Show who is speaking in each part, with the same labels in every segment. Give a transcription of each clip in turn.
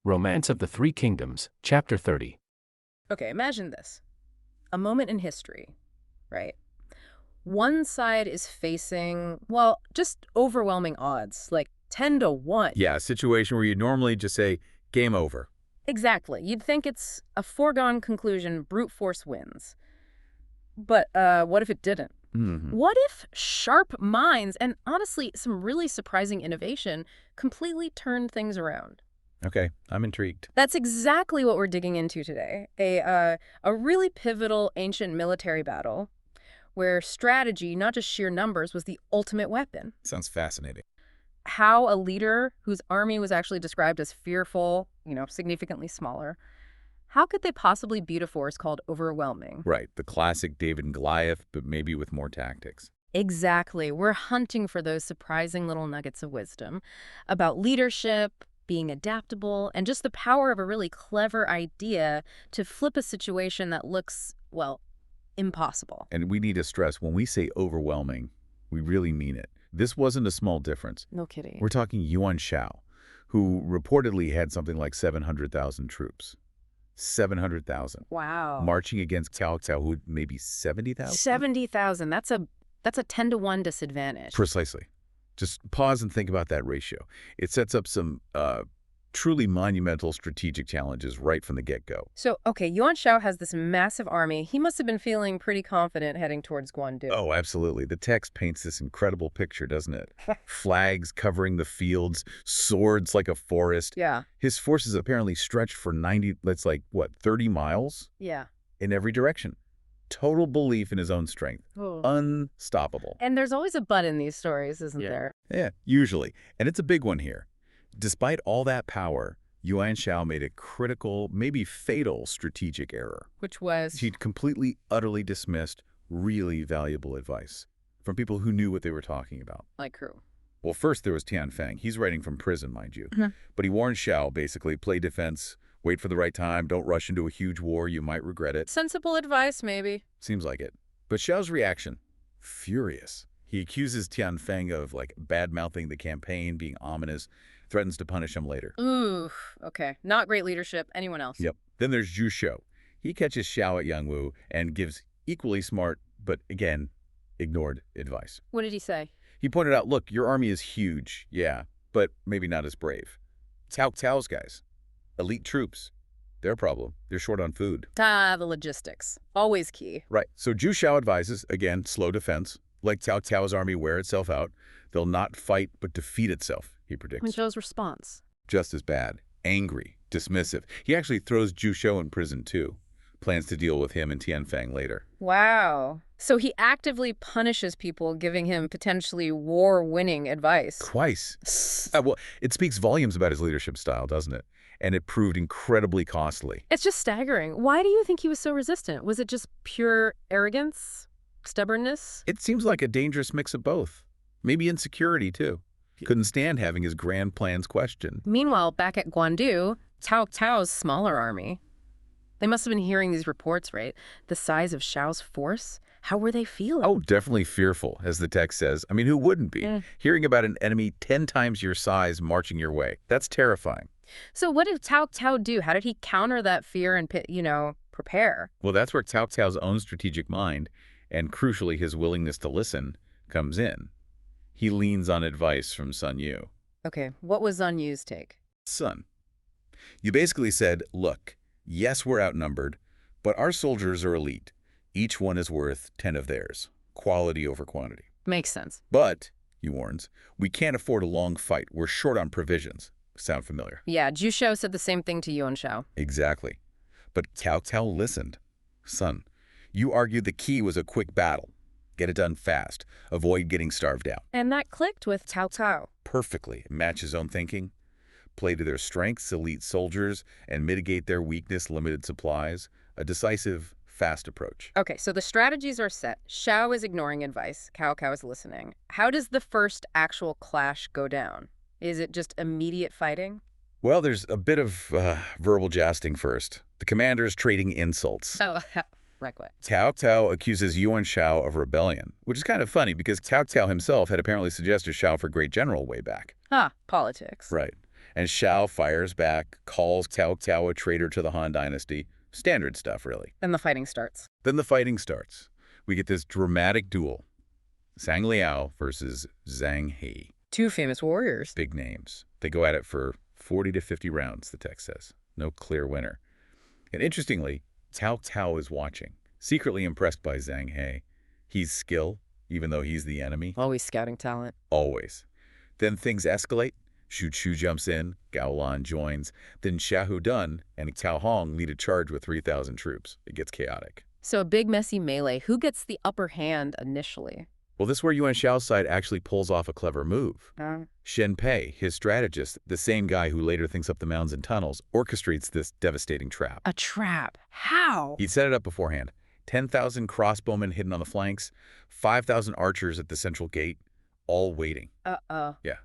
Speaker 1: Romance of the Three Kingdoms, Chapter 30.
Speaker 2: Okay, imagine this. A moment in history, right? One side is facing, well, just overwhelming odds, like 10 to 1.
Speaker 3: Yeah, a situation where you normally just say, game over.
Speaker 2: Exactly. You'd think it's a foregone conclusion, brute force wins. But what if it didn't? What if sharp minds and, honestly, some really surprising innovation completely turned things around?
Speaker 3: Okay, I'm intrigued.
Speaker 2: That's exactly what we're digging into today. A really pivotal ancient military battle where strategy, not just sheer numbers, was the ultimate weapon.
Speaker 3: Sounds fascinating.
Speaker 2: How a leader whose army was actually described as fearful, significantly smaller, how could they possibly beat a force called overwhelming?
Speaker 3: Right, the classic David and Goliath, but maybe with more tactics.
Speaker 2: Exactly. We're hunting for those surprising little nuggets of wisdom about leadership, being adaptable, and just the power of a really clever idea to flip a situation that looks, well, impossible.
Speaker 3: And we need to stress, when we say overwhelming, we really mean it. This wasn't a small difference.
Speaker 2: No kidding.
Speaker 3: We're talking Yuan Shao, who reportedly had something like 700,000 troops. 700,000.
Speaker 2: Wow.
Speaker 3: Marching against Cao Cao, who maybe 70,000?
Speaker 2: 70,000. That's a 10 to 1 disadvantage.
Speaker 3: Precisely. Just pause and think about that ratio. It sets up some truly monumental strategic challenges right from the get-go.
Speaker 2: So, okay, Yuan Shao has this massive army. He must have been feeling pretty confident heading towards Guan.
Speaker 3: Oh, absolutely. The text paints this incredible picture, doesn't it? Flags covering the fields, swords like a forest.
Speaker 2: Yeah.
Speaker 3: His forces apparently stretched for 30 miles?
Speaker 2: Yeah.
Speaker 3: In every direction. Total belief in his own strength.
Speaker 2: Oh.
Speaker 3: Unstoppable.
Speaker 2: And there's always a but in these stories, isn't there?
Speaker 3: Yeah, usually. And it's a big one here. Despite all that power, Yuan Shao made a critical, maybe fatal strategic error.
Speaker 2: Which was?
Speaker 3: He'd completely, utterly dismissed really valuable advice from people who knew what they were talking about.
Speaker 2: Like who?
Speaker 3: Well, first there was Tianfeng. He's writing from prison, mind you. But he warned Shao, basically, play defense, wait for the right time, don't rush into a huge war, you might regret it.
Speaker 2: Sensible advice, maybe.
Speaker 3: Seems like it. But Shao's reaction? Furious. He accuses Tianfeng of, bad-mouthing the campaign, being ominous, threatens to punish him later.
Speaker 2: Ooh, okay. Not great leadership. Anyone else?
Speaker 3: Yep. Then there's Zhu Shou. He catches Xiao at Yangwu and gives equally smart, but again, ignored advice.
Speaker 2: What did he say?
Speaker 3: He pointed out, look, your army is huge, yeah, but maybe not as brave. Cao Cao's guys, elite troops, their problem. They're short on food.
Speaker 2: The logistics. Always key.
Speaker 3: Right. So Zhu Shao advises, again, slow defense. Let Cao Cao's army wear itself out. They'll not fight, but defeat itself, he predicts.
Speaker 2: And Zhou's response?
Speaker 3: Just as bad. Angry. Dismissive. He actually throws Zhu Shou in prison, too. Plans to deal with him and Tianfeng later.
Speaker 2: Wow. So he actively punishes people, giving him potentially war-winning advice.
Speaker 3: Twice. Well, it speaks volumes about his leadership style, doesn't it? And it proved incredibly costly.
Speaker 2: It's just staggering. Why do you think he was so resistant? Was it just pure arrogance? Stubbornness?
Speaker 3: It seems like a dangerous mix of both. Maybe insecurity, too. He couldn't stand having his grand plans questioned.
Speaker 2: Meanwhile, back at Guandu, Cao Cao's smaller army. They must have been hearing these reports, right? The size of Shao's force? How were they feeling?
Speaker 3: Oh, definitely fearful, as the text says. I mean, who wouldn't be? Hearing about an enemy 10 times your size marching your way. That's terrifying.
Speaker 2: So what did Cao Cao do? How did he counter that fear and, prepare?
Speaker 3: Well, that's where Cao Cao's own strategic mind, and crucially his willingness to listen, comes in. He leans on advice from Sun Yu.
Speaker 2: Okay, what was Sun Yu's take?
Speaker 3: Sun, you basically said, look, yes, we're outnumbered, but our soldiers are elite. Each one is worth 10 of theirs. Quality over quantity.
Speaker 2: Makes sense.
Speaker 3: But, he warns, we can't afford a long fight. We're short on provisions. Sound familiar?
Speaker 2: Yeah, Zhu Shou said the same thing to Yuan Shao.
Speaker 3: Exactly. But Cao Cao listened. Son, you argued the key was a quick battle. Get it done fast. Avoid getting starved out.
Speaker 2: And that clicked with Cao Cao.
Speaker 3: Perfectly. Match his own thinking. Play to their strengths, elite soldiers, and mitigate their weakness, limited supplies. A decisive, fast approach.
Speaker 2: Okay, so the strategies are set. Shao is ignoring advice. Cao Cao is listening. How does the first actual clash go down? Is it just immediate fighting?
Speaker 3: Well, there's a bit of verbal jousting first. The commanders trading insults.
Speaker 2: Oh, right way.
Speaker 3: Cao Cao accuses Yuan Shao of rebellion, which is kind of funny because Cao Cao himself had apparently suggested Shao for great general way back.
Speaker 2: Politics.
Speaker 3: Right. And Xiao fires back, calls Cao Cao a traitor to the Han Dynasty. Standard stuff, really.
Speaker 2: Then the fighting starts.
Speaker 3: Then the fighting starts. We get this dramatic duel. Zhang Liao versus Zhang He.
Speaker 2: Two famous warriors.
Speaker 3: Big names. They go at it for 40 to 50 rounds, the text says. No clear winner. And interestingly, Cao Cao is watching, secretly impressed by Zhang He. He's skill, even though he's the enemy.
Speaker 2: Always scouting talent.
Speaker 3: Always. Then things escalate. Xu Chu jumps in, Gao Lan joins, then Xiahou Dun and Cao Hong lead a charge with 3,000 troops. It gets chaotic.
Speaker 2: So a big messy melee. Who gets the upper hand initially?
Speaker 3: Well, this is where Yuan Shao's side actually pulls off a clever move. Shen Pei, his strategist, the same guy who later thinks up the mounds and tunnels, orchestrates this devastating trap.
Speaker 2: A trap? How?
Speaker 3: He'd set it up beforehand. 10,000 crossbowmen hidden on the flanks, 5,000 archers at the central gate, all waiting.
Speaker 2: Uh-oh.
Speaker 3: Yeah.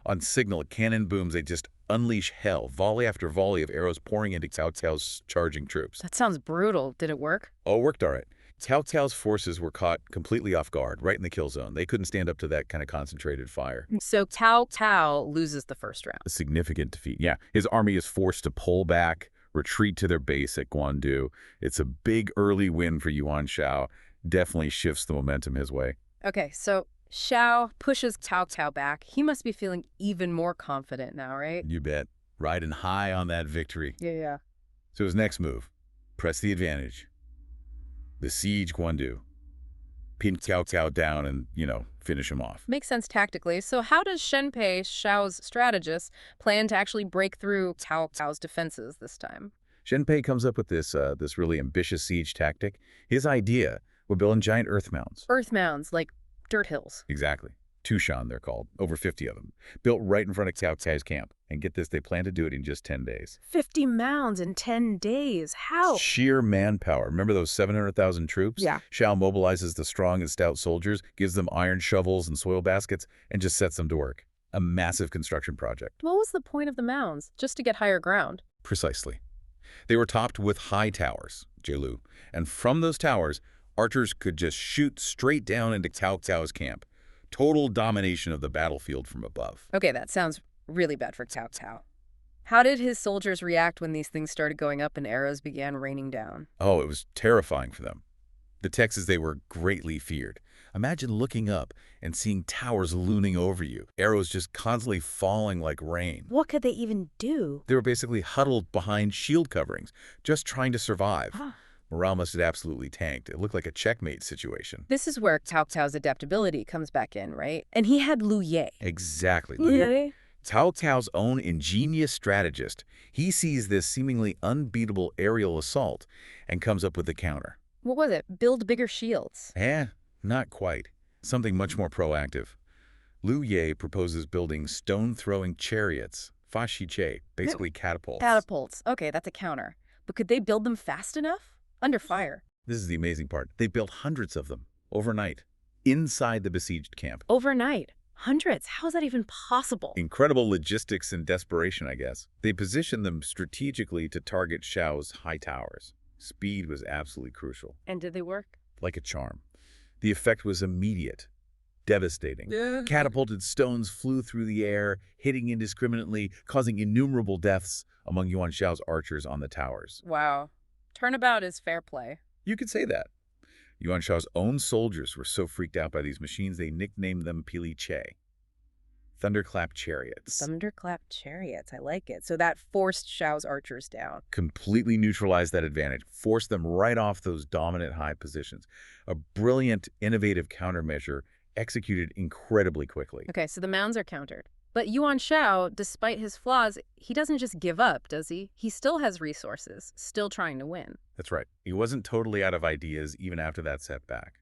Speaker 3: On signal, cannon booms, they just unleash hell, volley after volley of arrows pouring into Cao Cao's charging troops.
Speaker 2: That sounds brutal. Did it work?
Speaker 3: Oh, it worked all right. Cao Cao's forces were caught completely off guard, right in the kill zone. They couldn't stand up to that kind of concentrated fire.
Speaker 2: So Cao Cao loses the first round.
Speaker 3: A significant defeat. Yeah, his army is forced to pull back, retreat to their base at Guan. It's a big early win for Yuan Shao. Definitely shifts the momentum his way.
Speaker 2: Okay, so Xiao pushes Cao Cao back. He must be feeling even more confident now, right?
Speaker 3: You bet. Riding high on that victory.
Speaker 2: Yeah.
Speaker 3: So his next move, press the advantage. Besiege Guan. Pin Cao Cao down and, finish him off.
Speaker 2: Makes sense tactically. So how does Shen Pei, Xiao's strategist, plan to actually break through Cao Cao's defenses this time?
Speaker 3: Shen Pei comes up with this really ambitious siege tactic. His idea would build giant earth mounds.
Speaker 2: Earth mounds, like dirt hills.
Speaker 3: Exactly. Tushan, they're called. Over 50 of them. Built right in front of Cao Cao's camp. And get this, they plan to do it in just 10 days.
Speaker 2: 50 mounds in 10 days. How?
Speaker 3: Sheer manpower. Remember those 700,000 troops?
Speaker 2: Yeah.
Speaker 3: Xiao mobilizes the strong and stout soldiers, gives them iron shovels and soil baskets, and just sets them to work. A massive construction project.
Speaker 2: What was the point of the mounds? Just to get higher ground?
Speaker 3: Precisely. They were topped with high towers, Jelu. And from those towers, archers could just shoot straight down into Cao Cao's camp. Total domination of the battlefield from above.
Speaker 2: Okay, that sounds really bad for Cao Cao. How did his soldiers react when these things started going up and arrows began raining down?
Speaker 3: Oh, it was terrifying for them. The text is they were greatly feared. Imagine looking up and seeing towers looming over you, arrows just constantly falling like rain.
Speaker 2: What could they even do?
Speaker 3: They were basically huddled behind shield coverings, just trying to survive. Morale must have absolutely tanked. It looked like a checkmate situation.
Speaker 2: This is where Cao Cao's adaptability comes back in, right? And he had Lu Ye.
Speaker 3: Exactly.
Speaker 2: Lu Ye?
Speaker 3: Cao Cao's own ingenious strategist. He sees this seemingly unbeatable aerial assault and comes up with the counter.
Speaker 2: What was it? Build bigger shields.
Speaker 3: Not quite. Something much more proactive. Lu Ye proposes building stone-throwing chariots, fa shi che, basically catapults.
Speaker 2: Catapults. Okay, that's a counter. But could they build them fast enough? Under fire.
Speaker 3: This is the amazing part. They built hundreds of them overnight, inside the besieged camp.
Speaker 2: Overnight? Hundreds? How is that even possible?
Speaker 3: Incredible logistics and desperation, I guess. They positioned them strategically to target Xiao's high towers. Speed was absolutely crucial.
Speaker 2: And did they work?
Speaker 3: Like a charm. The effect was immediate, devastating. Catapulted stones flew through the air, hitting indiscriminately, causing innumerable deaths among Yuan Shao's archers on the towers.
Speaker 2: Wow. Turnabout is fair play.
Speaker 3: You could say that. Yuan Shao's own soldiers were so freaked out by these machines, they nicknamed them Pili Che. Thunderclap chariots.
Speaker 2: Thunderclap chariots. I like it. So that forced Xiao's archers down.
Speaker 3: Completely neutralized that advantage, forced them right off those dominant high positions. A brilliant, innovative countermeasure executed incredibly quickly.
Speaker 2: Okay, so the mounds are countered. But Yuan Shao, despite his flaws, he doesn't just give up, does he? He still has resources, still trying to win.
Speaker 3: That's right. He wasn't totally out of ideas even after that setback.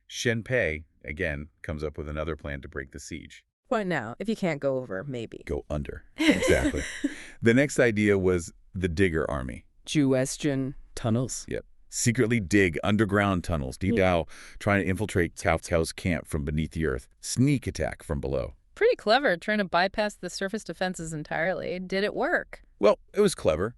Speaker 3: Shen Pei, again, comes up with another plan to break the siege.
Speaker 2: What now? If you can't go over, maybe.
Speaker 3: Go under. Exactly. The next idea was the Digger Army.
Speaker 2: Juestian tunnels.
Speaker 3: Yep. Secretly dig underground tunnels deep down, trying to infiltrate Cao Cao's camp from beneath the earth. Sneak attack from below.
Speaker 2: Pretty clever, trying to bypass the surface defenses entirely. Did it work?
Speaker 3: Well, it was clever.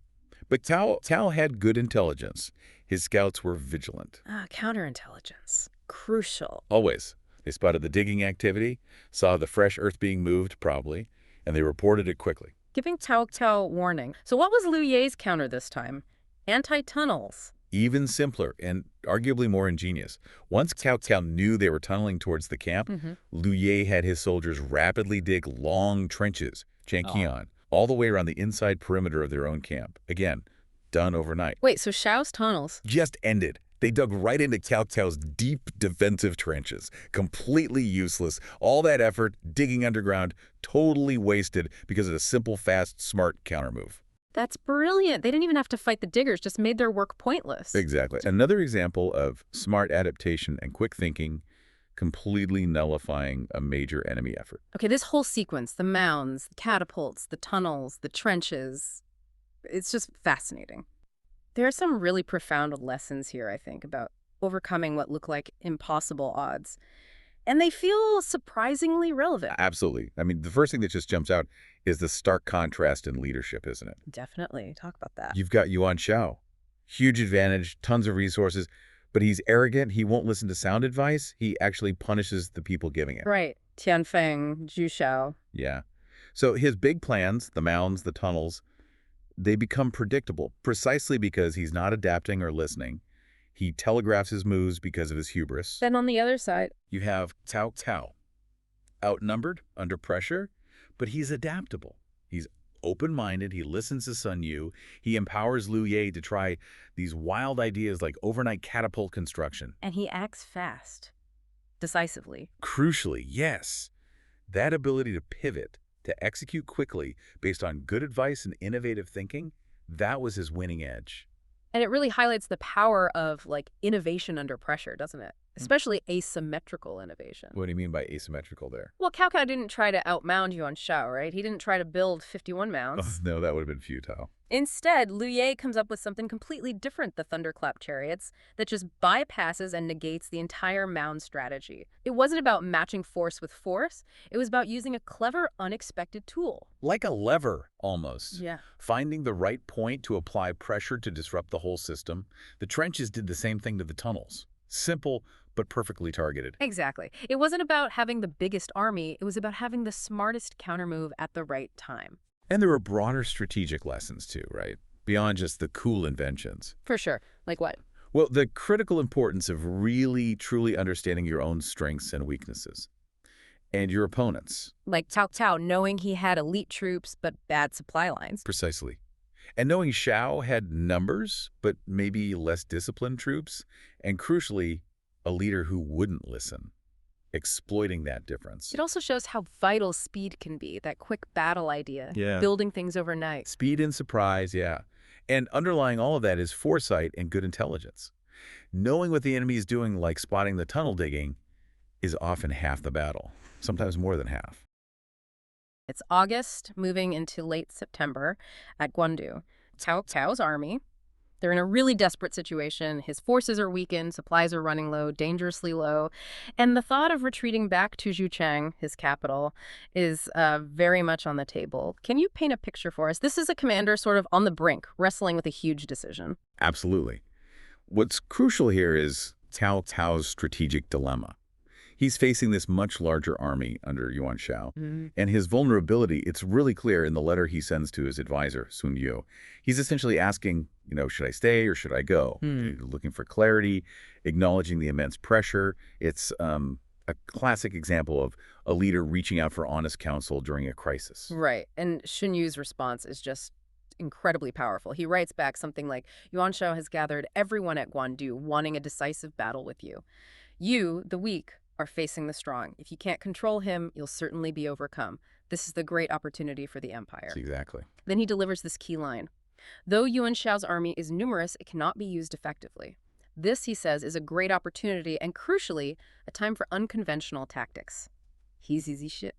Speaker 3: But Cao had good intelligence. His scouts were vigilant.
Speaker 2: Counterintelligence. Crucial.
Speaker 3: Always. They spotted the digging activity, saw the fresh earth being moved, probably, and they reported it quickly.
Speaker 2: giving Cao Cao warning. So what was Liu Ye's counter this time? Anti-tunnels.
Speaker 3: Even simpler and arguably more ingenious. Once Cao Cao knew they were tunneling towards the camp, Liu Ye had his soldiers rapidly dig long trenches, Jianqian, all the way around the inside perimeter of their own camp. Again, done overnight.
Speaker 2: Wait, so Shao's tunnels
Speaker 3: Just ended. They dug right into Cao Cao's deep defensive trenches. Completely useless. All that effort, digging underground, totally wasted because of a simple, fast, smart countermove.
Speaker 2: That's brilliant. They didn't even have to fight the diggers, just made their work pointless.
Speaker 3: Exactly. Another example of smart adaptation and quick thinking completely nullifying a major enemy effort.
Speaker 2: Okay, this whole sequence, the mounds, the catapults, the tunnels, the trenches, it's just fascinating. There are some really profound lessons here, I think, about overcoming what look like impossible odds. And they feel surprisingly relevant.
Speaker 3: Absolutely. I mean, the first thing that just jumps out is the stark contrast in leadership, isn't it?
Speaker 2: Definitely. Talk about that.
Speaker 3: You've got Yuan Shao. Huge advantage, tons of resources, but he's arrogant. He won't listen to sound advice. He actually punishes the people giving it.
Speaker 2: Right. Tianfeng, Zhu Shao.
Speaker 3: Yeah. So his big plans, the mounds, the tunnels, they become predictable precisely because he's not adapting or listening. He telegraphs his moves because of his hubris.
Speaker 2: Then on the other side,
Speaker 3: You have Cao Cao, outnumbered, under pressure, but he's adaptable. He's open-minded. He listens to Sun Yu. He empowers Liu Ye to try these wild ideas like overnight catapult construction.
Speaker 2: and he acts fast, decisively.
Speaker 3: Crucially, yes, that ability to pivot, to execute quickly based on good advice and innovative thinking, that was his winning edge.
Speaker 2: And it really highlights the power of, like, innovation under pressure, doesn't it? Especially asymmetrical innovation.
Speaker 3: What do you mean by asymmetrical there?
Speaker 2: Well, Cao Cao didn't try to outmound Yuan Shao, right? He didn't try to build 51 mounts.
Speaker 3: No, that would have been futile.
Speaker 2: Instead, Liu Ye comes up with something completely different, the thunderclap chariots, that just bypasses and negates the entire mound strategy. It wasn't about matching force with force. It was about using a clever, unexpected tool.
Speaker 3: Like a lever, almost.
Speaker 2: Yeah.
Speaker 3: Finding the right point to apply pressure to disrupt the whole system. The trenches did the same thing to the tunnels. Simple, but perfectly targeted.
Speaker 2: Exactly. It wasn't about having the biggest army. It was about having the smartest countermove at the right time.
Speaker 3: And there were broader strategic lessons too, right? Beyond just the cool inventions.
Speaker 2: For sure. Like what?
Speaker 3: Well, the critical importance of really, truly understanding your own strengths and weaknesses. And your opponents.
Speaker 2: Like Cao Cao knowing he had elite troops but bad supply lines.
Speaker 3: Precisely. And knowing Shao had numbers, but maybe less disciplined troops. And crucially, a leader who wouldn't listen. Exploiting that difference.
Speaker 2: It also shows how vital speed can be, that quick battle idea, building things overnight.
Speaker 3: Speed and surprise, yeah. And underlying all of that is foresight and good intelligence. Knowing what the enemy is doing, like spotting the tunnel digging, is often half the battle, sometimes more than half.
Speaker 2: It's August, moving into late September at Guan. Cao Cao's army, they're in a really desperate situation. His forces are weakened, supplies are running low, dangerously low, and the thought of retreating back to Zhuchang, his capital, is very much on the table. Can you paint a picture for us? This is a commander sort of on the brink, wrestling with a huge decision.
Speaker 3: Absolutely. What's crucial here is Cao Cao's strategic dilemma. He's facing this much larger army under Yuan Shao, and his vulnerability, it's really clear in the letter he sends to his advisor, Sun Yu. He's essentially asking, should I stay or should I go? Looking for clarity, acknowledging the immense pressure. It's a classic example of a leader reaching out for honest counsel during a crisis.
Speaker 2: Right, and Sun Yu's response is just incredibly powerful. He writes back something like, Yuan Shao has gathered everyone at Guan, wanting a decisive battle with you. You, the weak, are facing the strong. If you can't control him, you'll certainly be overcome. This is the great opportunity for the empire.
Speaker 3: Exactly.
Speaker 2: Then he delivers this key line. Though Yuan Shao's army is numerous, it cannot be used effectively. This, he says, is a great opportunity and, crucially, a time for unconventional tactics. He's easy shit.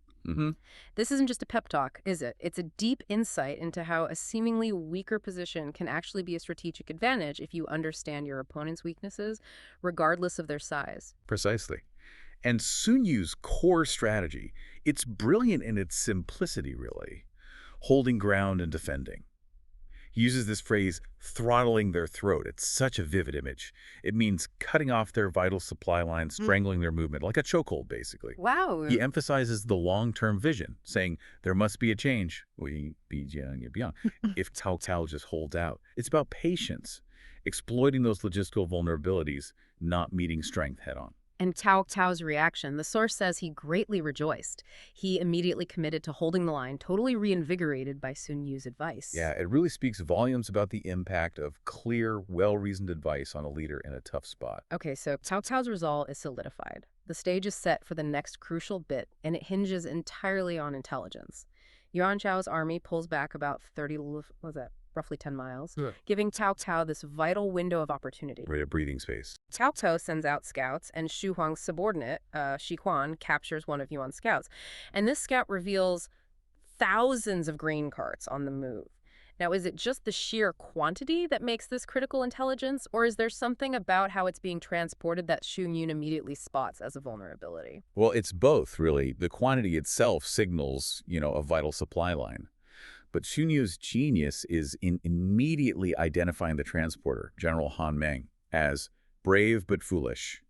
Speaker 2: This isn't just a pep talk, is it? It's a deep insight into how a seemingly weaker position can actually be a strategic advantage if you understand your opponent's weaknesses, regardless of their size.
Speaker 3: Precisely. And Sun Yu's core strategy, it's brilliant in its simplicity, really. Holding ground and defending. He uses this phrase, throttling their throat. It's such a vivid image. It means cutting off their vital supply lines, strangling their movement, like a chokehold, basically.
Speaker 2: Wow.
Speaker 3: He emphasizes the long-term vision, saying there must be a change if Cao Cao just holds out. It's about patience, exploiting those logistical vulnerabilities, not meeting strength head-on.
Speaker 2: And Cao Cao's reaction, the source says he greatly rejoiced. He immediately committed to holding the line, totally reinvigorated by Sun Yu's advice.
Speaker 3: Yeah, it really speaks volumes about the impact of clear, well-reasoned advice on a leader in a tough spot.
Speaker 2: Okay, so Cao Cao's resolve is solidified. The stage is set for the next crucial bit, and it hinges entirely on intelligence. Yuan Shao's army pulls back about roughly 10 miles, giving Cao Cao this vital window of opportunity.
Speaker 3: Right, a breathing space.
Speaker 2: Cao Cao sends out scouts, and Xu Huang's subordinate, Shi Huan, captures one of Yuan's scouts. And this scout reveals thousands of grain carts on the move. Now, is it just the sheer quantity that makes this critical intelligence, or is there something about how it's being transported that Xu Yun immediately spots as a vulnerability?
Speaker 3: Well, it's both, really. The quantity itself signals, a vital supply line. But Xu Yu's genius is in immediately identifying the transporter, General Han Meng, as brave but foolish.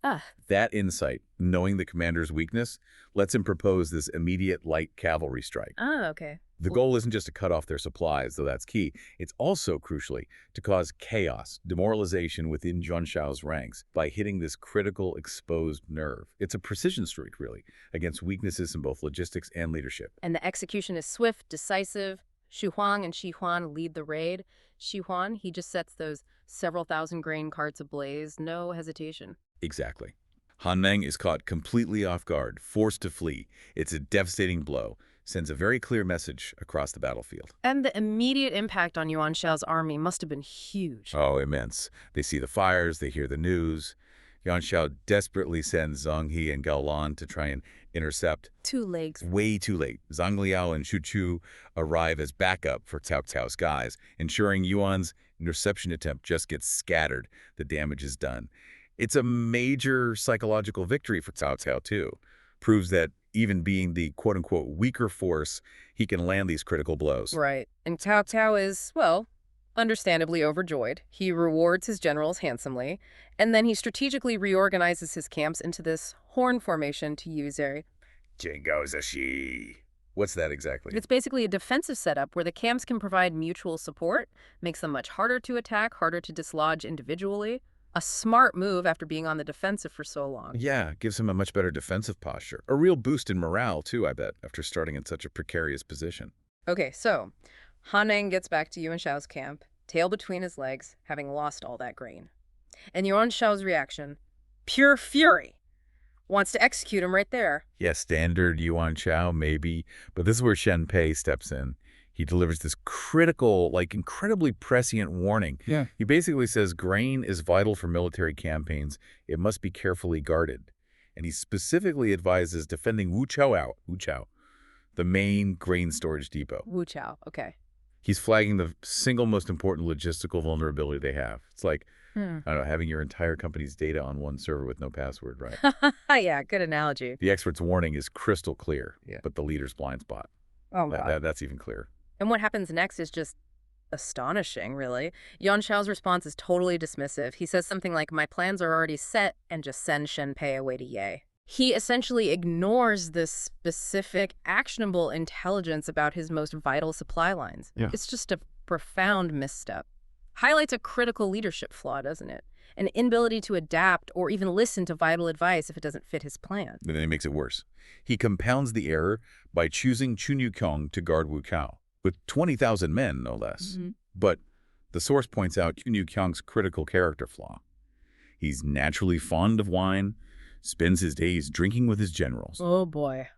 Speaker 3: That insight, knowing the commander's weakness, lets him propose this immediate light cavalry strike.
Speaker 2: Okay.
Speaker 3: The goal isn't just to cut off their supplies, though that's key. It's also, crucially, to cause chaos, demoralization within Yuan Shao's ranks by hitting this critical exposed nerve. It's a precision strike, really, against weaknesses in both logistics and leadership.
Speaker 2: And the execution is swift, decisive. Xu Huang and Shi Huan lead the raid. Shi Huan, he just sets those several thousand grain carts ablaze, no hesitation.
Speaker 3: Exactly. Han Meng is caught completely off guard, forced to flee. It's a devastating blow, sends a very clear message across the battlefield.
Speaker 2: And the immediate impact on Yuan Shao's army must have been huge.
Speaker 3: Oh, immense. They see the fires, they hear the news. Yuan Shao desperately sends Zhang He and Gao Lan to try and intercept.
Speaker 2: Too late.
Speaker 3: Way too late. Zhang Liao and Xu Chu arrive as backup for Cao Cao's guys, ensuring Yuan's interception attempt just gets scattered. The damage is done. It's a major psychological victory for Cao Cao, too. Proves that even being the quote-unquote weaker force, he can land these critical blows.
Speaker 2: Right. And Cao Cao is, well, understandably overjoyed. He rewards his generals handsomely, and then he strategically reorganizes his camps into this horn formation, to use a...
Speaker 3: What's that exactly?
Speaker 2: It's basically a defensive setup where the camps can provide mutual support, makes them much harder to attack, harder to dislodge individually. A smart move after being on the defensive for so long.
Speaker 3: Yeah, gives him a much better defensive posture. A real boost in morale, too, I bet, after starting in such a precarious position.
Speaker 2: Okay, so Han Meng gets back to Yuan Shao's camp, tail between his legs, having lost all that grain. And Yuan Shao's reaction, pure fury. Wants to execute him right there.
Speaker 3: Yeah, standard Yuan Shao, maybe. But this is where Shen Pei steps in. He delivers this critical, incredibly prescient warning. Yeah. He basically says grain is vital for military campaigns. It must be carefully guarded. And he specifically advises defending Wuchao, the main grain storage depot.
Speaker 2: Wuchao, okay.
Speaker 3: He's flagging the single most important logistical vulnerability they have. It's like, I don't know, having your entire company's data on one server with no password, right?
Speaker 2: Yeah, good analogy.
Speaker 3: The expert's warning is crystal clear, but the leader's blind spot.
Speaker 2: Oh, God.
Speaker 3: That's even clearer.
Speaker 2: And what happens next is just astonishing, really. Yuan Shao's response is totally dismissive. He says something like, my plans are already set, and just send Shen Pei away to Ye. He essentially ignores this specific, actionable intelligence about his most vital supply lines. Yeah. It's just a profound misstep. Highlights a critical leadership flaw, doesn't it? An inability to adapt or even listen to vital advice if it doesn't fit his plan.
Speaker 3: And then he makes it worse. He compounds the error by choosing Chun Yuqiang to guard Wuchao, with 20,000 men, no less. But the source points out Chun Yuqiang's critical character flaw. He's naturally fond of wine, spends his days drinking with his generals.
Speaker 2: Oh, boy.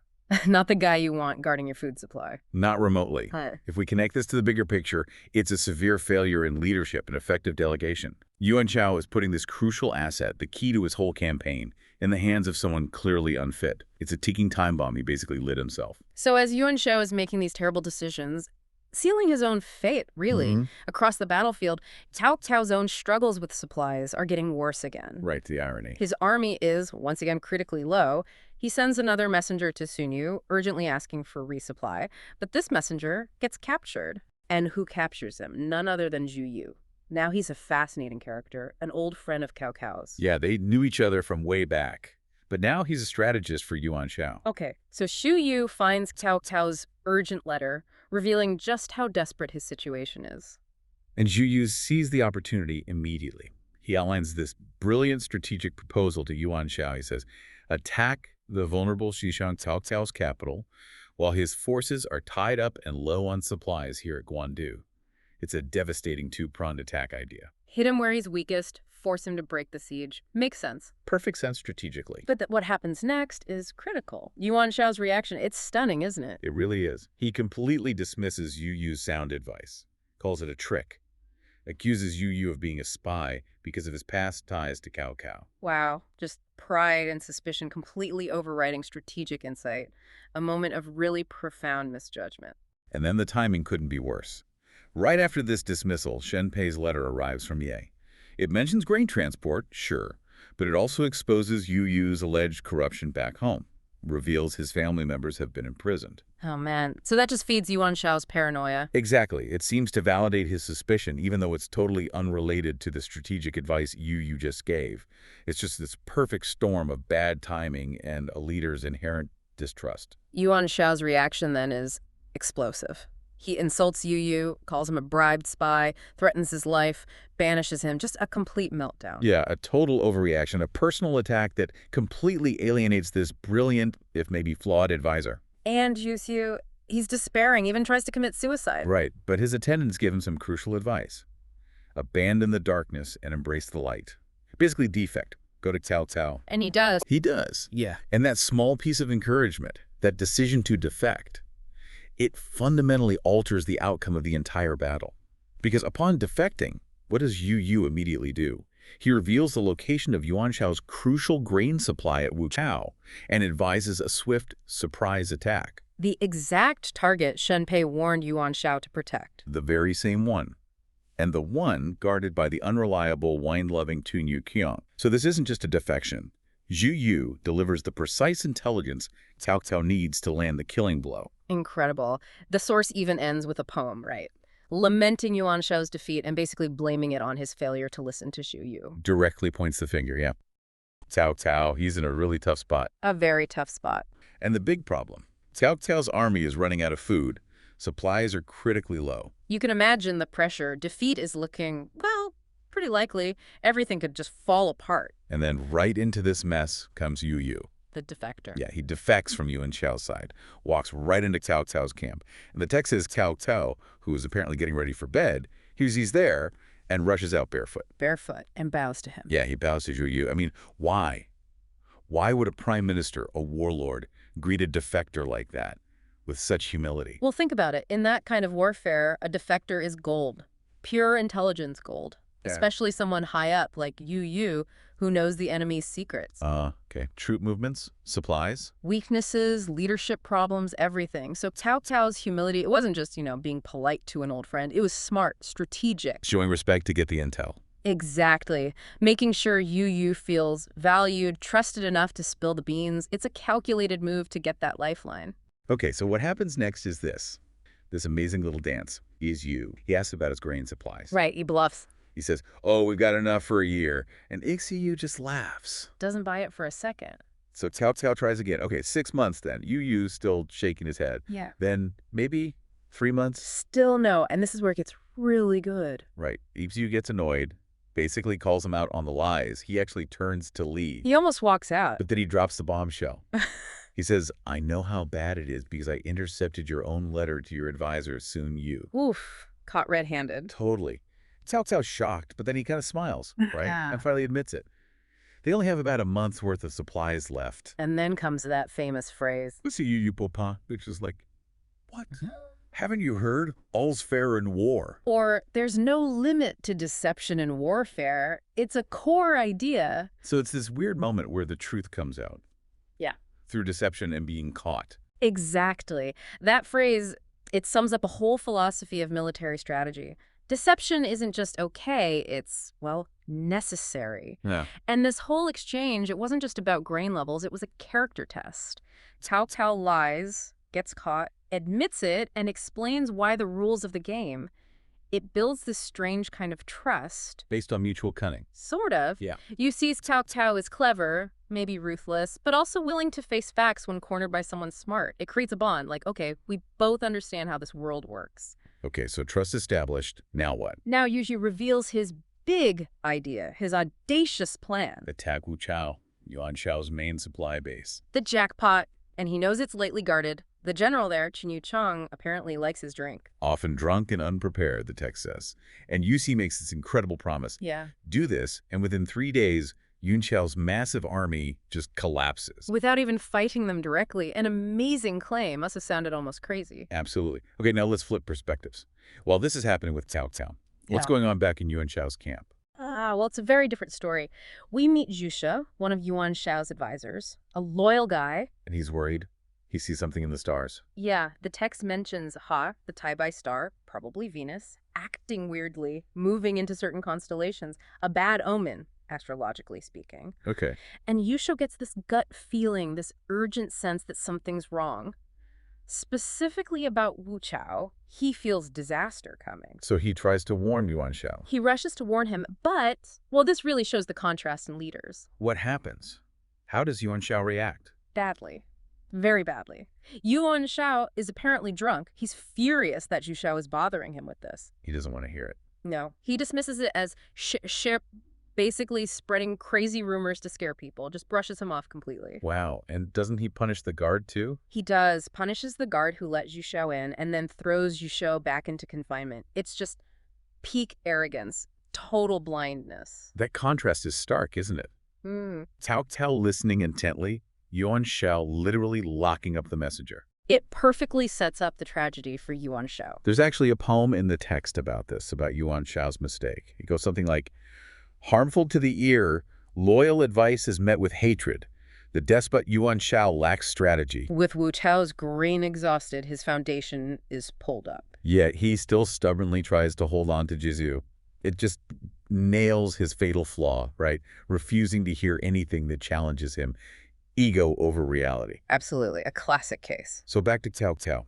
Speaker 2: Not the guy you want guarding your food supply.
Speaker 3: Not remotely. If we connect this to the bigger picture, it's a severe failure in leadership and effective delegation. Yuan Shao is putting this crucial asset, the key to his whole campaign, in the hands of someone clearly unfit. It's a ticking time bomb he basically lit himself.
Speaker 2: So as Yuan Shao is making these terrible decisions, sealing his own fate, really, across the battlefield, Cao Cao's own struggles with supplies are getting worse again.
Speaker 3: Right, the irony.
Speaker 2: His army is, once again, critically low. He sends another messenger to Sun Yu, urgently asking for resupply, but this messenger gets captured. And who captures him? None other than Zhu Yu. Now he's a fascinating character, an old friend of Cao Cao's.
Speaker 3: Yeah, they knew each other from way back. But now he's a strategist for Yuan Shao.
Speaker 2: Okay, so Xu Yu finds Cao Cao's urgent letter, revealing just how desperate his situation is.
Speaker 3: And Zhu Yu sees the opportunity immediately. He outlines this brilliant strategic proposal to Yuan Shao. He says, attack the vulnerable Xishan Cao Cao's capital while his forces are tied up and low on supplies here at Guandu. It's a devastating two-pronged attack idea.
Speaker 2: Hit him where he's weakest, force him to break the siege. Makes sense.
Speaker 3: Perfect sense strategically.
Speaker 2: But what happens next is critical. Yuan Shao's reaction, it's stunning, isn't it?
Speaker 3: It really is. He completely dismisses Yu Yu's sound advice, calls it a trick, accuses Yu Yu of being a spy because of his past ties to Cao Cao.
Speaker 2: Wow, just pride and suspicion completely overriding strategic insight. A moment of really profound misjudgment.
Speaker 3: And then the timing couldn't be worse. Right after this dismissal, Shen Pei's letter arrives from Ye. It mentions grain transport, sure, but it also exposes Yu Yu's alleged corruption back home, reveals his family members have been imprisoned.
Speaker 2: Oh man, so that just feeds Yuan Shao's paranoia.
Speaker 3: Exactly. It seems to validate his suspicion, even though it's totally unrelated to the strategic advice Yu Yu just gave. It's just this perfect storm of bad timing and a leader's inherent distrust.
Speaker 2: Yuan Shao's reaction then is explosive. He insults Yu Yu, calls him a bribed spy, threatens his life, banishes him. Just a complete meltdown.
Speaker 3: Yeah, a total overreaction, a personal attack that completely alienates this brilliant, if maybe flawed, advisor.
Speaker 2: And Yu Yu, he's despairing, even tries to commit suicide.
Speaker 3: Right, but his attendants give him some crucial advice. Abandon the darkness and embrace the light. Basically defect. Go to Cao Cao.
Speaker 2: And he does.
Speaker 3: He does.
Speaker 1: Yeah.
Speaker 3: And that small piece of encouragement, that decision to defect, it fundamentally alters the outcome of the entire battle. Because upon defecting, what does Yu Yu immediately do? He reveals the location of Yuan Shao's crucial grain supply at Wuchao and advises a swift surprise attack.
Speaker 2: The exact target Shen Pei warned Yuan Shao to protect.
Speaker 3: The very same one. And the one guarded by the unreliable, wine-loving Tun Yu Qiang. So this isn't just a defection. Zhu Yu delivers the precise intelligence Cao Cao needs to land the killing blow.
Speaker 2: Incredible. The source even ends with a poem, right? Lamenting Yuan Shao's defeat and basically blaming it on his failure to listen to Xu Yu.
Speaker 3: Directly points the finger, yeah. Cao Cao, he's in a really tough spot.
Speaker 2: A very tough spot.
Speaker 3: And the big problem, Cao Cao's army is running out of food. Supplies are critically low.
Speaker 2: You can imagine the pressure. Defeat is looking, well, pretty likely. Everything could just fall apart.
Speaker 3: And then right into this mess comes Yu Yu.
Speaker 2: The defector.
Speaker 3: Yeah, he defects from Yuan Shao's side, walks right into Cao Cao's camp. And the text says Cao Cao, who is apparently getting ready for bed, hears he's there and rushes out barefoot.
Speaker 2: Barefoot and bows to him.
Speaker 3: Yeah, he bows to Zhu Yu. I mean, why? Why would a prime minister, a warlord, greet a defector like that with such humility?
Speaker 2: Well, think about it. In that kind of warfare, a defector is gold. Pure intelligence gold.
Speaker 3: Yeah.
Speaker 2: Especially someone high up like Yu Yu, who knows the enemy's secrets.
Speaker 3: Okay. Troop movements, supplies.
Speaker 2: Weaknesses, leadership problems, everything. So Cao Cao's humility, it wasn't just, being polite to an old friend. It was smart, strategic.
Speaker 3: Showing respect to get the intel.
Speaker 2: Exactly. Making sure Yu Yu feels valued, trusted enough to spill the beans. It's a calculated move to get that lifeline.
Speaker 3: Okay, so what happens next is this. This amazing little dance is Yu. He asks about his grain supplies.
Speaker 2: Right, he bluffs.
Speaker 3: He says, oh, we've got enough for a year. And Yu just laughs.
Speaker 2: Doesn't buy it for a second.
Speaker 3: So Cao Cao tries again. Okay, 6 months then. Yu's still shaking his head.
Speaker 2: Yeah.
Speaker 3: Then maybe 3 months.
Speaker 2: Still no. And this is where it gets really good.
Speaker 3: Right. Yu gets annoyed, basically calls him out on the lies. He actually turns to leave.
Speaker 2: He almost walks out.
Speaker 3: But then he drops the bombshell. He says, I know how bad it is because I intercepted your own letter to your advisor, Sun Yu.
Speaker 2: Oof. Caught red-handed.
Speaker 3: Totally. Cao Cao's shocked, but then he kind of smiles, right?
Speaker 2: Yeah.
Speaker 3: And finally admits it. They only have about a month's worth of supplies left.
Speaker 2: And then comes that famous phrase.
Speaker 3: Let's see you, Papa. Which is like, what? Haven't you heard? All's fair in war.
Speaker 2: Or, there's no limit to deception in warfare. It's a core idea.
Speaker 3: So it's this weird moment where the truth comes out.
Speaker 2: Yeah.
Speaker 3: Through deception and being caught.
Speaker 2: Exactly. That phrase, it sums up a whole philosophy of military strategy. Deception isn't just okay, it's, well, necessary.
Speaker 3: Yeah.
Speaker 2: And this whole exchange, it wasn't just about grain levels, it was a character test. Cao Cao lies, gets caught, admits it, and explains why the rules of the game. It builds this strange kind of trust.
Speaker 3: Based on mutual cunning.
Speaker 2: Sort of.
Speaker 3: Yeah.
Speaker 2: You see Cao Cao is clever, maybe ruthless, but also willing to face facts when cornered by someone smart. It creates a bond, like, okay, we both understand how this world works.
Speaker 3: Okay, so trust established. Now what?
Speaker 2: Now Yu Zhi reveals his big idea, his audacious plan.
Speaker 3: Attack Wu Chao, Yuan Shao's main supply base.
Speaker 2: The jackpot, and he knows it's lightly guarded. The general there, Chen Chong, apparently likes his drink.
Speaker 3: Often drunk and unprepared, the text says. And Yusi makes this incredible promise.
Speaker 2: Yeah.
Speaker 3: Do this, and within 3 days, Yuan Shao's massive army just collapses.
Speaker 2: Without even fighting them directly. An amazing claim. Must have sounded almost crazy.
Speaker 3: Absolutely. Okay, now let's flip perspectives. While this is happening with Cao Cao, what's
Speaker 2: Yeah.
Speaker 3: going on back in Yuan Shao's camp?
Speaker 2: Well, it's a very different story. We meet Zhu She, one of Yuan Shao's advisors, a loyal guy.
Speaker 3: And he's worried. He sees something in the stars.
Speaker 2: Yeah, the text mentions Ha, the Tai-Bai star, probably Venus, acting weirdly, moving into certain constellations. A bad omen, astrologically speaking.
Speaker 3: Okay.
Speaker 2: And Yusho gets this gut feeling, this urgent sense that something's wrong. Specifically about Wu Chao, he feels disaster coming.
Speaker 3: So he tries to warn Yuan Shao.
Speaker 2: He rushes to warn him, but, well, this really shows the contrast in leaders.
Speaker 3: What happens? How does Yuan Shao react?
Speaker 2: Badly. Very badly. Yuan Shao is apparently drunk. He's furious that Zhu Shao is bothering him with this.
Speaker 3: He doesn't want to hear it.
Speaker 2: No. He dismisses it as basically spreading crazy rumors to scare people. Just brushes him off completely.
Speaker 3: Wow. And doesn't he punish the guard too?
Speaker 2: He does. Punishes the guard who let Zhu Shao in and then throws Zhu Shao back into confinement. It's just peak arrogance. Total blindness.
Speaker 3: That contrast is stark, isn't it? Cao Cao listening intently, Yuan Shao literally locking up the messenger.
Speaker 2: It perfectly sets up the tragedy for Yuan Shao.
Speaker 3: There's actually a poem in the text about this, about Yuan Shao's mistake. It goes something like, harmful to the ear, loyal advice is met with hatred. The despot Yuan Shao lacks strategy.
Speaker 2: With Wu Chao's grain exhausted, his foundation is pulled up.
Speaker 3: Yet he still stubbornly tries to hold on to Jizu. It just nails his fatal flaw, right? Refusing to hear anything that challenges him. Ego over reality.
Speaker 2: Absolutely. A classic case.
Speaker 3: So back to Cao Cao.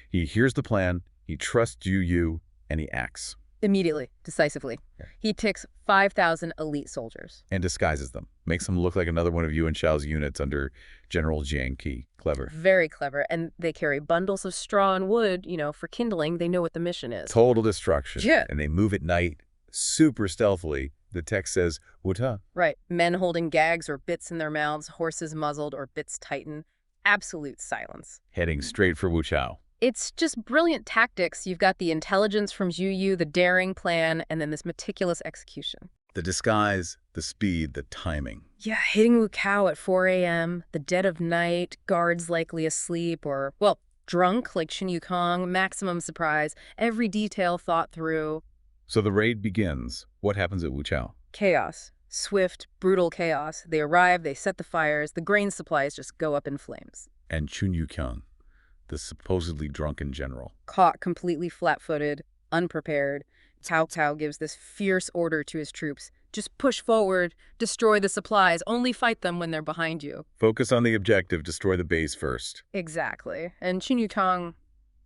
Speaker 3: He hears the plan, he trusts Yu Yu, and he acts.
Speaker 2: Immediately, decisively.
Speaker 3: Yeah.
Speaker 2: He picks 5,000 elite soldiers.
Speaker 3: And disguises them. Makes them look like another one of Yuan Shao's units under General Jiang Qi. Clever.
Speaker 2: Very clever. And they carry bundles of straw and wood, for kindling. They know what the mission is.
Speaker 3: Total destruction.
Speaker 2: Yeah.
Speaker 3: And they move at night, super stealthily. The text says, Wuta.
Speaker 2: Right. Men holding gags or bits in their mouths, horses muzzled or bits tightened. Absolute silence.
Speaker 3: Heading straight for Wu Chao.
Speaker 2: It's just brilliant tactics. You've got the intelligence from Zhu Yu, the daring plan, and then this meticulous execution.
Speaker 3: The disguise, the speed, the timing.
Speaker 2: Yeah, hitting Wu Cao at 4 a.m., the dead of night, guards likely asleep or, well, drunk like Shin Yukong, maximum surprise, every detail thought through.
Speaker 3: So the raid begins. What happens at Wu Chao?
Speaker 2: Chaos. Swift, brutal chaos. They arrive, they set the fires, the grain supplies just go up in flames.
Speaker 3: And Chun Yukyung, the supposedly drunken general.
Speaker 2: Caught completely flat-footed, unprepared, Cao Cao gives this fierce order to his troops. Just push forward, destroy the supplies, only fight them when they're behind you.
Speaker 3: Focus on the objective, destroy the base first.
Speaker 2: Exactly. And Qin Yutong,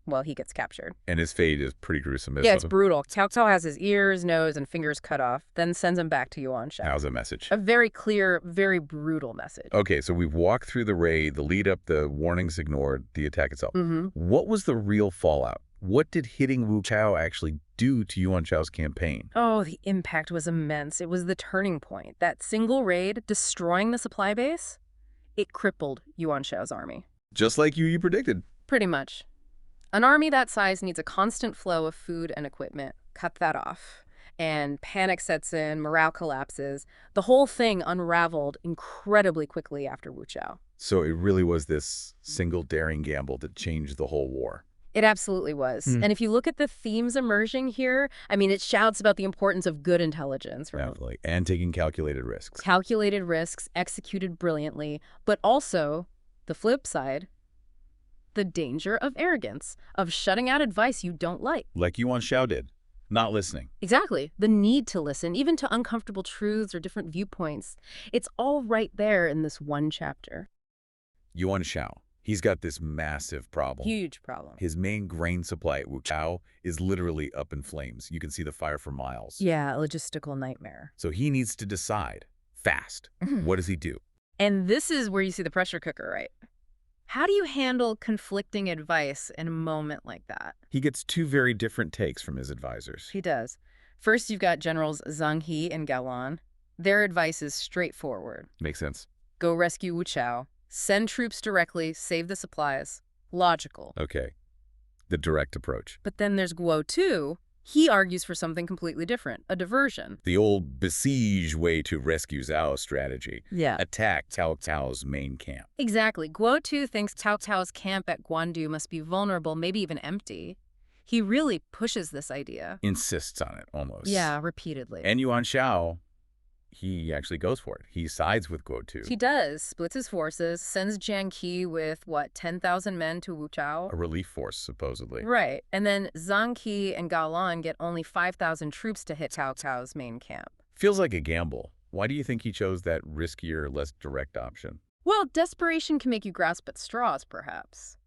Speaker 2: well, he gets captured.
Speaker 3: And his fate is pretty gruesome.
Speaker 2: Yeah, it's brutal. Cao Cao has his ears, nose, and fingers cut off, then sends him back to Yuan Shao.
Speaker 3: How's the message?
Speaker 2: A very clear, very brutal message.
Speaker 3: Okay, so we've walked through the raid, the lead up, the warnings ignored, the attack itself.
Speaker 2: Mm-hmm.
Speaker 3: What was the real fallout? What did hitting Wu Chao actually do to Yuan Shao's campaign?
Speaker 2: Oh, the impact was immense. It was the turning point. That single raid, destroying the supply base, it crippled Yuan Shao's army.
Speaker 3: Just like you predicted.
Speaker 2: Pretty much. An army that size needs a constant flow of food and equipment. Cut that off. And panic sets in, morale collapses. The whole thing unraveled incredibly quickly after Wu Chao.
Speaker 3: So it really was this single daring gamble that changed the whole war.
Speaker 2: It absolutely was. And if you look at the themes emerging here, I mean, it shouts about the importance of good intelligence. Right?
Speaker 3: Definitely. And taking calculated risks.
Speaker 2: Calculated risks, executed brilliantly, but also, the flip side, the danger of arrogance, of shutting out advice you don't like.
Speaker 3: Like Yuan Shao did. Not listening.
Speaker 2: Exactly. The need to listen, even to uncomfortable truths or different viewpoints. It's all right there in this one chapter.
Speaker 3: Yuan Shao, He's got this massive problem.
Speaker 2: Huge problem.
Speaker 3: His main grain supply at Wuchao is literally up in flames. You can see the fire for miles.
Speaker 2: Yeah, a logistical nightmare.
Speaker 3: So he needs to decide, fast. What does he do?
Speaker 2: And this is where you see the pressure cooker, right? How do you handle conflicting advice in a moment like that?
Speaker 3: He gets two very different takes from his advisors.
Speaker 2: He does. First, you've got Generals Zhang He and Guan. Their advice is straightforward.
Speaker 3: Makes sense.
Speaker 2: Go rescue Wuchao. Send troops directly, save the supplies. Logical.
Speaker 3: Okay. The direct approach.
Speaker 2: But then there's Guo too. He argues for something completely different, a diversion.
Speaker 3: The old besiege way to rescue Zhao strategy.
Speaker 2: Yeah.
Speaker 3: Attack Cao Cao's main camp.
Speaker 2: Exactly. Guo too thinks Cao Cao's camp at Guandu must be vulnerable, maybe even empty. He really pushes this idea.
Speaker 3: Insists on it, almost.
Speaker 2: Yeah, repeatedly.
Speaker 3: And Yuan Shao, he actually goes for it. He sides with Guo Tu.
Speaker 2: He does, splits his forces, sends Jiang Qi with, 10,000 men to Wuchao?
Speaker 3: A relief force, supposedly.
Speaker 2: Right. And then Zhang Qi and Gao Lan get only 5,000 troops to hit Cao Cao's main camp.
Speaker 3: Feels like a gamble. Why do you think he chose that riskier, less direct option?
Speaker 2: Well, desperation can make you grasp at straws, perhaps.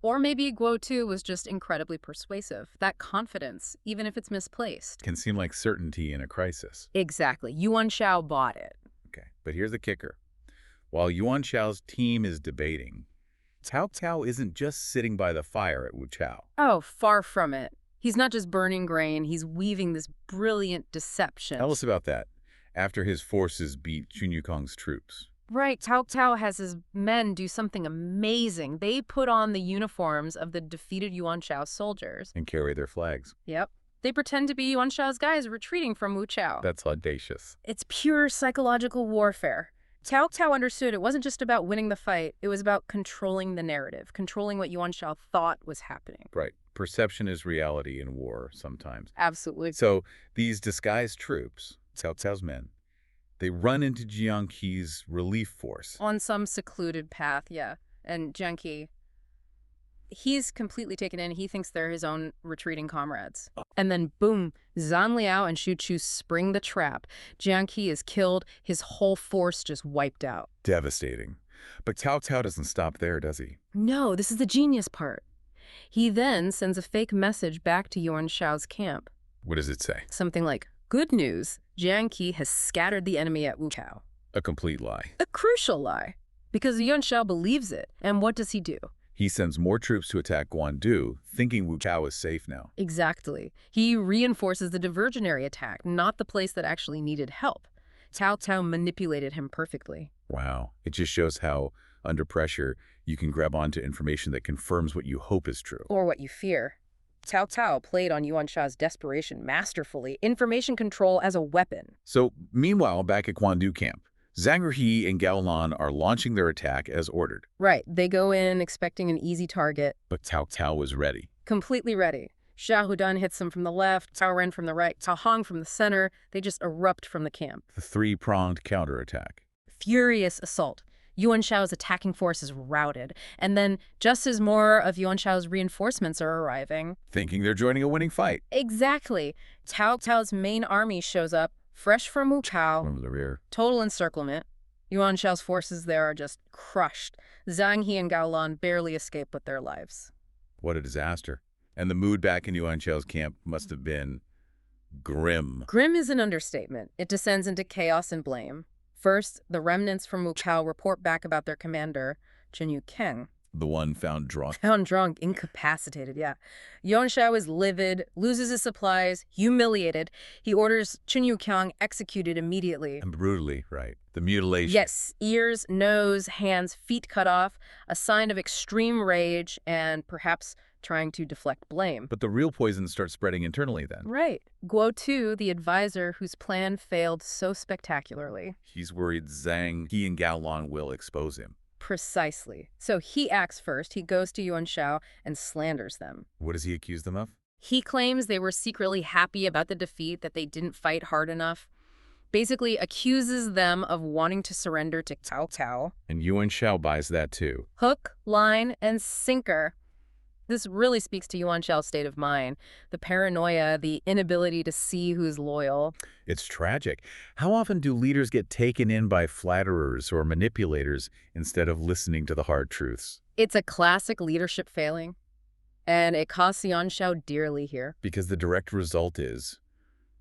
Speaker 2: Or maybe Guo Tu was just incredibly persuasive. That confidence, even if it's misplaced.
Speaker 3: Can seem like certainty in a crisis.
Speaker 2: Exactly. Yuan Shao bought it.
Speaker 3: Okay, but here's the kicker. While Yuan Shao's team is debating, Cao Cao isn't just sitting by the fire at Wuchao.
Speaker 2: Oh, far from it. He's not just burning grain, he's weaving this brilliant deception.
Speaker 3: Tell us about that. After his forces beat Chun Yukong's troops.
Speaker 2: Right, Cao Cao has his men do something amazing. They put on the uniforms of the defeated Yuan Shao soldiers.
Speaker 3: And carry their flags.
Speaker 2: Yep. They pretend to be Yuan Shao's guys retreating from Wuchao.
Speaker 3: That's audacious.
Speaker 2: It's pure psychological warfare. Cao Cao understood it wasn't just about winning the fight, it was about controlling the narrative, controlling what Yuan Shao thought was happening.
Speaker 3: Right. Perception is reality in war sometimes.
Speaker 2: Absolutely.
Speaker 3: So these disguised troops, Cao Cao's men, they run into Jiang Qi's relief force.
Speaker 2: On some secluded path, yeah. And Jiang Qi, he's completely taken in. He thinks they're his own retreating comrades. And then, boom, Zhang Liao and Xu Chu spring the trap. Jiang Qi is killed. His whole force just wiped out.
Speaker 3: Devastating. But Cao Cao doesn't stop there, does he?
Speaker 2: No, this is the genius part. He then sends a fake message back to Yuan Shao's camp.
Speaker 3: What does it say?
Speaker 2: Something like, good news, Jiang Qi has scattered the enemy at Wuchao.
Speaker 3: A complete lie.
Speaker 2: A crucial lie, because Yuan Shao believes it. And what does he do?
Speaker 3: He sends more troops to attack Guandu, thinking Wuchao is safe now.
Speaker 2: Exactly. He reinforces the diversionary attack, not the place that actually needed help. Cao Cao manipulated him perfectly.
Speaker 3: Wow. It just shows how, under pressure, you can grab onto information that confirms what you hope is true.
Speaker 2: Or what you fear. Cao Cao played on Yuan Shao's desperation masterfully, information control as a weapon.
Speaker 3: So, meanwhile, back at Guandu camp, Zhang He and Gao Lan are launching their attack as ordered.
Speaker 2: Right, they go in expecting an easy target.
Speaker 3: But Cao Cao was ready.
Speaker 2: Completely ready. Xiahou Hudan hits them from the left, Cao Ren from the right, Cao Hong from the center. They just erupt from the camp.
Speaker 3: The three-pronged counterattack.
Speaker 2: Furious assault. Yuan Shao's attacking force is routed. And then, just as more of Yuan Shao's reinforcements are arriving...
Speaker 3: Thinking they're joining a winning fight.
Speaker 2: Exactly. Cao Cao's main army shows up, fresh from Wuchao.
Speaker 3: From the rear.
Speaker 2: Total encirclement. Yuan Shao's forces there are just crushed. Zhang He and Gao Lan barely escape with their lives.
Speaker 3: What a disaster. And the mood back in Yuan Shao's camp must have been grim.
Speaker 2: Grim is an understatement. It descends into chaos and blame. First, the remnants from Wuchao report back about their commander, Chen Yukeng.
Speaker 3: The one found drunk.
Speaker 2: Found drunk, incapacitated, yeah. Yuan Shao is livid, loses his supplies, humiliated. He orders Chen Yukeng executed immediately.
Speaker 3: And brutally, right. The mutilation.
Speaker 2: Yes, ears, nose, hands, feet cut off, a sign of extreme rage and perhaps trying to deflect blame.
Speaker 3: But the real poison starts spreading internally then.
Speaker 2: Right. Guo Tu, the advisor whose plan failed so spectacularly.
Speaker 3: He's worried Zhang He and Gao Lan will expose him.
Speaker 2: Precisely. So he acts first. He goes to Yuan Shao and slanders them.
Speaker 3: What does he accuse them of?
Speaker 2: He claims they were secretly happy about the defeat, that they didn't fight hard enough. Basically accuses them of wanting to surrender to Cao Cao.
Speaker 3: And Yuan Shao buys that too.
Speaker 2: Hook, line, and sinker. This really speaks to Yuan Shao's state of mind. The paranoia, the inability to see who's loyal.
Speaker 3: It's tragic. How often do leaders get taken in by flatterers or manipulators instead of listening to the hard truths?
Speaker 2: It's a classic leadership failing, and it costs Yuan Shao dearly here.
Speaker 3: Because the direct result is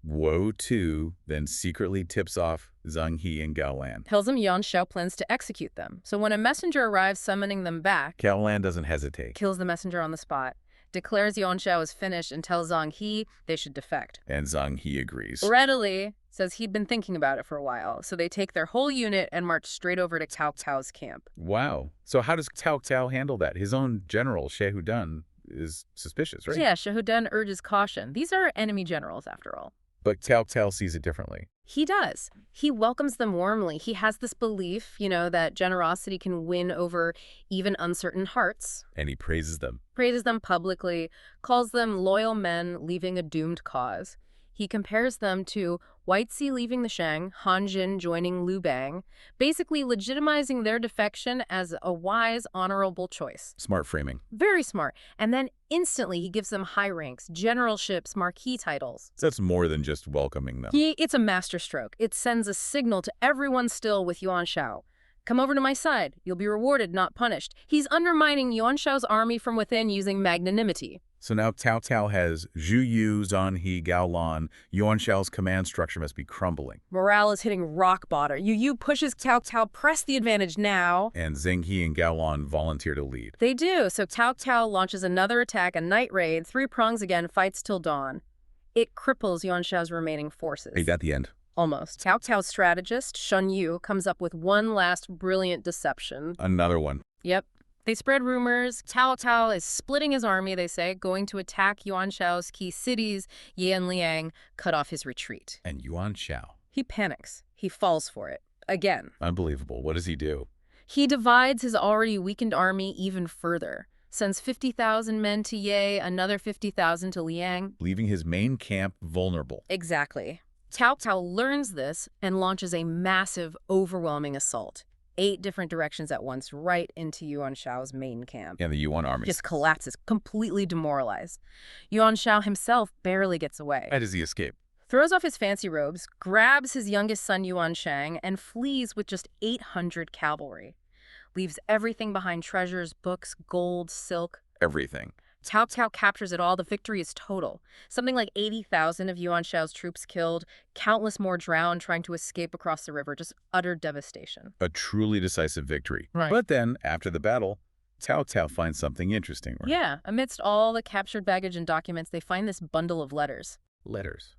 Speaker 3: woe to, then secretly tips off Zheng He and Gao Lan.
Speaker 2: Tells him Yuan Shao plans to execute them. So when a messenger arrives summoning them back,
Speaker 3: Gao Lan doesn't hesitate.
Speaker 2: kills the messenger on the spot, declares Yuan Shao is finished, and tells Zheng He they should defect.
Speaker 3: And Zheng He agrees.
Speaker 2: Readily says he'd been thinking about it for a while, so they take their whole unit and march straight over to Cao Cao's camp.
Speaker 3: Wow. So how does Cao Cao handle that? His own general, Shehu Dun, is suspicious, right?
Speaker 2: Yeah, Shahudun urges caution. These are enemy generals, after all.
Speaker 3: But Cao Cao sees it differently.
Speaker 2: He does. He welcomes them warmly. He has this belief, that generosity can win over even uncertain hearts.
Speaker 3: And he praises them.
Speaker 2: Praises them publicly, calls them loyal men leaving a doomed cause. He compares them to White Sea leaving the Shang, Han Jin joining Liu Bang, basically legitimizing their defection as a wise, honorable choice.
Speaker 3: Smart framing.
Speaker 2: Very smart. And then instantly he gives them high ranks, generalships, marquis titles.
Speaker 3: So that's more than just welcoming them.
Speaker 2: It's a masterstroke. It sends a signal to everyone still with Yuan Shao. Come over to my side. You'll be rewarded, not punished. He's undermining Yuan Shao's army from within using magnanimity.
Speaker 3: So now Cao Cao has Zhu Yu, Zhang He, Gao Lan. Yuan Shao's command structure must be crumbling.
Speaker 2: Morale is hitting rock bottom. Yu pushes Cao Cao, press the advantage now.
Speaker 3: And Zheng He and Gao Lan volunteer to lead.
Speaker 2: They do. So Cao Cao launches another attack, a night raid, 3 prongs again, fights till dawn. It cripples Yuan Shao's remaining forces.
Speaker 3: Is that the end?
Speaker 2: Almost. Cao Cao's strategist, Shun Yu, comes up with one last brilliant deception.
Speaker 3: Another one.
Speaker 2: Yep. They spread rumors. Cao Cao is splitting his army, they say, going to attack Yuan Shao's key cities. Yan Liang cut off his retreat.
Speaker 3: And Yuan Shao.
Speaker 2: He panics. He falls for it. Again.
Speaker 3: Unbelievable. What does he do?
Speaker 2: He divides his already weakened army even further. Sends 50,000 men to Ye, another 50,000 to Liang.
Speaker 3: Leaving his main camp vulnerable.
Speaker 2: Exactly. Cao Cao learns this and launches a massive, overwhelming assault. 8 different directions at once, right into Yuan Shao's main camp.
Speaker 3: And the Yuan army
Speaker 2: Just collapses, completely demoralized. Yuan Shao himself barely gets away.
Speaker 3: How does he escape?
Speaker 2: Throws off his fancy robes, grabs his youngest son Yuan Shang, and flees with just 800 cavalry. Leaves everything behind: treasures, books, gold, silk.
Speaker 3: Everything.
Speaker 2: Cao Cao captures it all. The victory is total. Something like 80,000 of Yuan Shao's troops killed, countless more drowned trying to escape across the river. Just utter devastation.
Speaker 3: A truly decisive victory.
Speaker 2: Right.
Speaker 3: But then, after the battle, Cao Cao finds something interesting. Right?
Speaker 2: Yeah, amidst all the captured baggage and documents, they find this bundle of letters.
Speaker 3: Letters.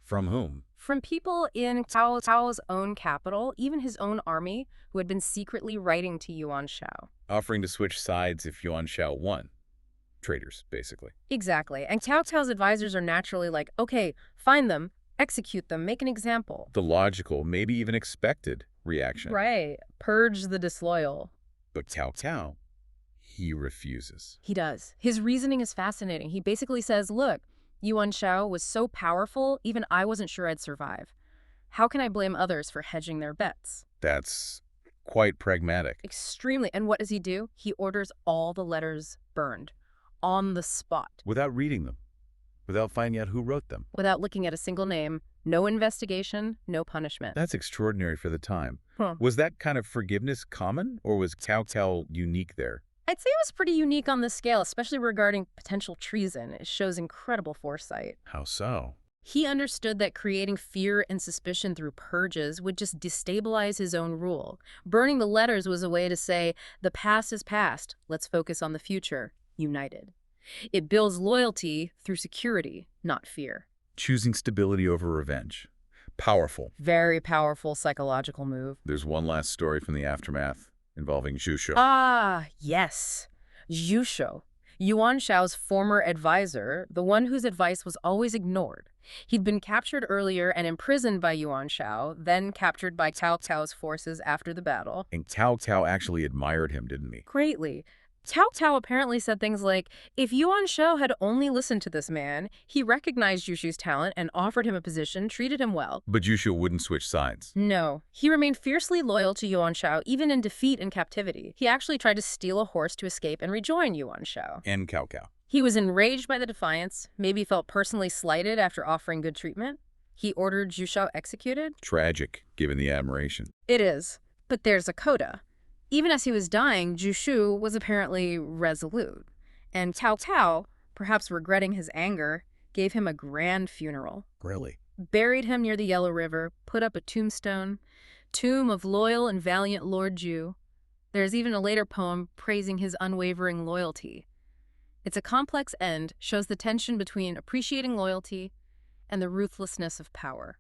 Speaker 3: From whom?
Speaker 2: From people in Cao Cao's own capital, even his own army, who had been secretly writing to Yuan Shao.
Speaker 3: Offering to switch sides if Yuan Shao won. Traitors, basically.
Speaker 2: Exactly. And Cao Cao's advisors are naturally like, okay, find them, execute them, make an example.
Speaker 3: The logical, maybe even expected reaction.
Speaker 2: Right. Purge the disloyal.
Speaker 3: But Cao Cao, he refuses.
Speaker 2: He does. His reasoning is fascinating. He basically says, look, Yuan Shao was so powerful, even I wasn't sure I'd survive. How can I blame others for hedging their bets?
Speaker 3: That's quite pragmatic.
Speaker 2: Extremely. And what does he do? He orders all the letters burned. On the spot.
Speaker 3: Without reading them. Without finding out who wrote them.
Speaker 2: Without looking at a single name. No investigation, no punishment.
Speaker 3: That's extraordinary for the time.
Speaker 2: Huh.
Speaker 3: Was that kind of forgiveness common, or was Cao Cao unique there?
Speaker 2: I'd say it was pretty unique on this scale, especially regarding potential treason. It shows incredible foresight.
Speaker 3: How so?
Speaker 2: He understood that creating fear and suspicion through purges would just destabilize his own rule. Burning the letters was a way to say, the past is past, let's focus on the future, united. It builds loyalty through security, not fear.
Speaker 3: Choosing stability over revenge. Powerful.
Speaker 2: Very powerful psychological move.
Speaker 3: There's one last story from the aftermath involving Zhu Shu.
Speaker 2: Ah, yes. Zhu Shu, Yuan Shao's former advisor, the one whose advice was always ignored. He'd been captured earlier and imprisoned by Yuan Shao, then captured by Cao Cao's forces after the battle.
Speaker 3: And Cao Cao actually admired him, didn't he?
Speaker 2: Greatly. Cao Cao apparently said things like, if Yuan Shao had only listened to this man, he recognized Zhu Shu's talent and offered him a position, treated him well.
Speaker 3: But Zhu Shu wouldn't switch sides.
Speaker 2: No. He remained fiercely loyal to Yuan Shao, even in defeat and captivity. He actually tried to steal a horse to escape and rejoin Yuan Shao.
Speaker 3: And Cao Cao.
Speaker 2: He was enraged by the defiance, maybe felt personally slighted after offering good treatment. He ordered Zhu Shao executed.
Speaker 3: Tragic, given the admiration.
Speaker 2: It is. But there's a coda. Even as he was dying, Jushu was apparently resolute. And Cao Cao, perhaps regretting his anger, gave him a grand funeral.
Speaker 3: Really?
Speaker 2: Buried him near the Yellow River, put up a tombstone, tomb of loyal and valiant Lord Ju. There's even a later poem praising his unwavering loyalty. It's a complex end, shows the tension between appreciating loyalty and the ruthlessness of power.